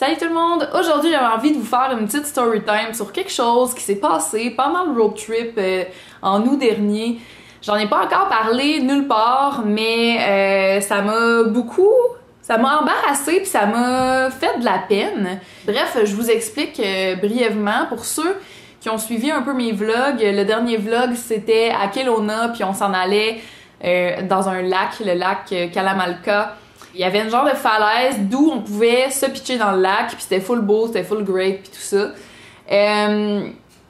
Salut tout le monde! Aujourd'hui, j'avais envie de vous faire une petite story time sur quelque chose qui s'est passé pendant le road trip en août dernier. J'en ai pas encore parlé nulle part, mais ça m'a embarrassée puis ça m'a fait de la peine. Bref, je vous explique brièvement pour ceux qui ont suivi un peu mes vlogs. Le dernier vlog, c'était à Kelowna, puis on s'en allait dans un lac, le lac Kalamalka. Il y avait une genre de falaise d'où on pouvait se pitcher dans le lac, puis c'était full beau, c'était full great, puis tout ça.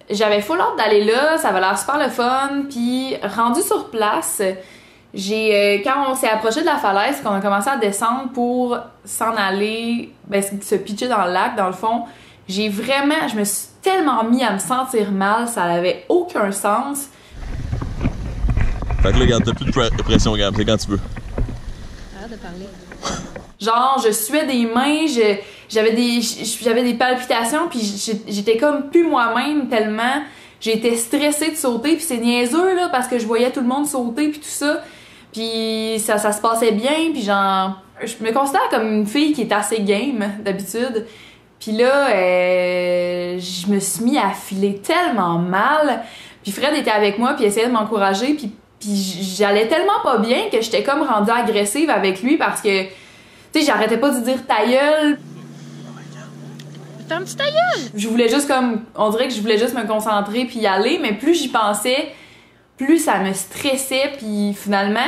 J'avais full hâte d'aller là, ça avait l'air super le fun, puis rendu sur place, quand on s'est approché de la falaise, qu'on a commencé à descendre pour s'en aller, se pitcher dans le lac, dans le fond, je me suis tellement mis à me sentir mal, ça n'avait aucun sens. Fait que là, regarde, t'as plus de pression, regarde, c'est quand tu veux. Arrête de parler. Genre, je suais des mains, j'avais des palpitations, puis j'étais comme plus moi-même tellement j'étais stressée de sauter, puis c'est niaiseux, là, parce que je voyais tout le monde sauter, puis tout ça, puis ça se passait bien, puis genre, je me considère comme une fille qui est assez game, d'habitude, puis là, je me suis mis à filer tellement mal, puis Fred était avec moi, puis essayait de m'encourager, puis j'allais tellement pas bien que j'étais comme rendue agressive avec lui, parce que tu sais, j'arrêtais pas de dire ta gueule. Ferme-tu ta gueule! Je voulais juste on dirait que je voulais juste me concentrer puis y aller, mais plus j'y pensais, plus ça me stressait, puis finalement,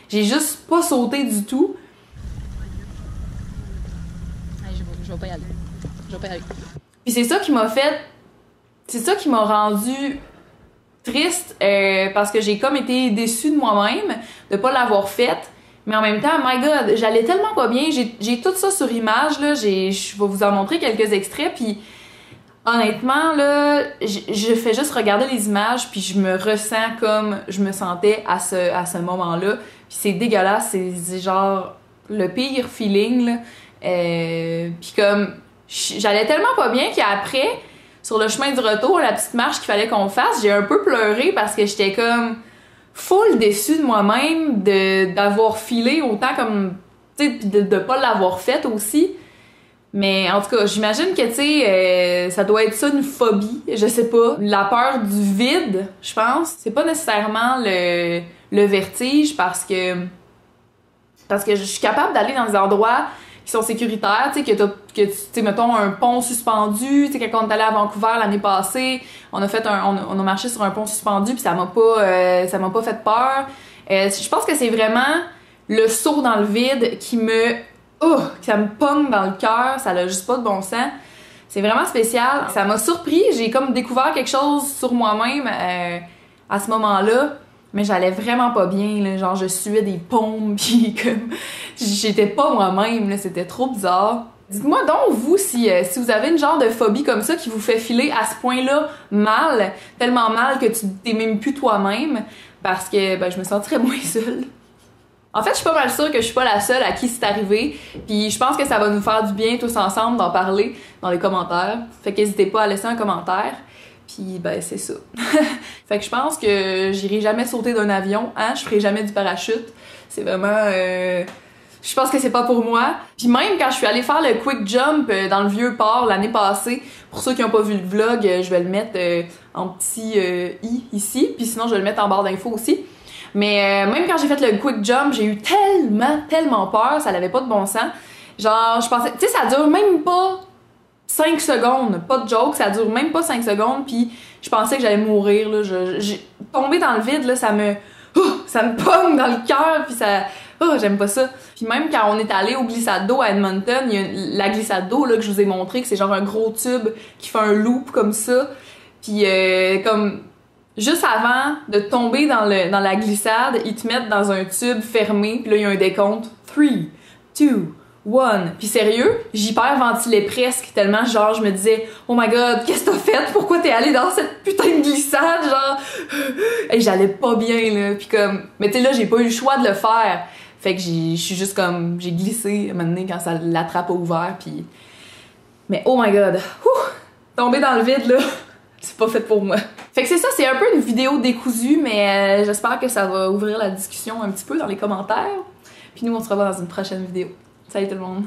j'ai juste pas sauté du tout. Hey, je vais pas y aller. Je vais pas y aller. Puis c'est ça qui m'a rendue triste, parce que j'ai comme été déçue de moi-même de pas l'avoir faite. Mais en même temps, my God, j'allais tellement pas bien. J'ai tout ça sur image, là. Je vais vous en montrer quelques extraits, puis honnêtement, là, je fais juste regarder les images, puis je me ressens comme je me sentais à ce moment-là. Puis c'est dégueulasse, c'est genre le pire feeling, là. Puis comme, j'allais tellement pas bien qu'après, sur le chemin du retour, la petite marche qu'il fallait qu'on fasse, j'ai un peu pleuré parce que j'étais comme full déçue de moi-même d'avoir filé autant comme, tu sais, de pas l'avoir fait aussi. Mais en tout cas, j'imagine que, tu sais, ça doit être ça une phobie, je sais pas. La peur du vide, je pense. C'est pas nécessairement le vertige parce que je suis capable d'aller dans des endroits qui sont sécuritaires, tu sais, que tu sais, mettons, un pont suspendu, tu sais, quand on est allé à Vancouver l'année passée, on a marché sur un pont suspendu, puis ça m'a pas fait peur. Je pense que c'est vraiment le saut dans le vide qui ça me pogne dans le cœur, ça a juste pas de bon sens. C'est vraiment spécial. Ça m'a surpris, j'ai comme découvert quelque chose sur moi-même à ce moment-là. Mais j'allais vraiment pas bien, là, genre je suais des pompes, pis comme j'étais pas moi-même, là, c'était trop bizarre. Dites-moi donc, vous, si vous avez une genre de phobie comme ça qui vous fait filer à ce point-là mal, tellement mal que tu t'es même plus toi-même, parce que je me sentirais moins seule. En fait, je suis pas mal sûre que je suis pas la seule à qui c'est arrivé, puis je pense que ça va nous faire du bien tous ensemble d'en parler dans les commentaires. Fait qu'hésitez pas à laisser un commentaire. Puis c'est ça. Fait que je pense que j'irai jamais sauter d'un avion, hein, je ferai jamais du parachute. C'est vraiment je pense que c'est pas pour moi. Puis même quand je suis allée faire le quick jump dans le vieux port l'année passée, pour ceux qui ont pas vu le vlog, je vais le mettre en petit i ici, puis sinon je vais le mettre en barre d'infos aussi. Mais même quand j'ai fait le quick jump, j'ai eu tellement peur, ça n'avait pas de bon sens. Genre je pensais, tu sais, ça dure même pas 5 secondes, pas de joke, ça dure même pas 5 secondes, puis je pensais que j'allais mourir, là. J'ai tombé dans le vide, là, ça me pogne dans le cœur, puis ça... j'aime pas ça. Puis même quand on est allé au glissade d'eau à Edmonton, il y a la glissade d'eau, là, que je vous ai montré, que c'est genre un gros tube qui fait un loop comme ça, puis comme... Juste avant de tomber dans la glissade, ils te mettent dans un tube fermé, puis là, il y a un décompte. 3, 2, 1. Puis sérieux, j'hyperventilais presque tellement genre je me disais oh my god, qu'est-ce que t'as fait? Pourquoi t'es allé dans cette putain de glissade? Genre et j'allais pas bien là. Puis comme mais tu sais là, j'ai pas eu le choix de le faire. Fait que je suis juste comme j'ai glissé à un moment donné quand la trappe a ouvert puis mais oh my god. Tomber dans le vide là, c'est pas fait pour moi. Fait que c'est ça, c'est un peu une vidéo décousue mais j'espère que ça va ouvrir la discussion un petit peu dans les commentaires. Puis nous on se revoit dans une prochaine vidéo. Salut tout le monde!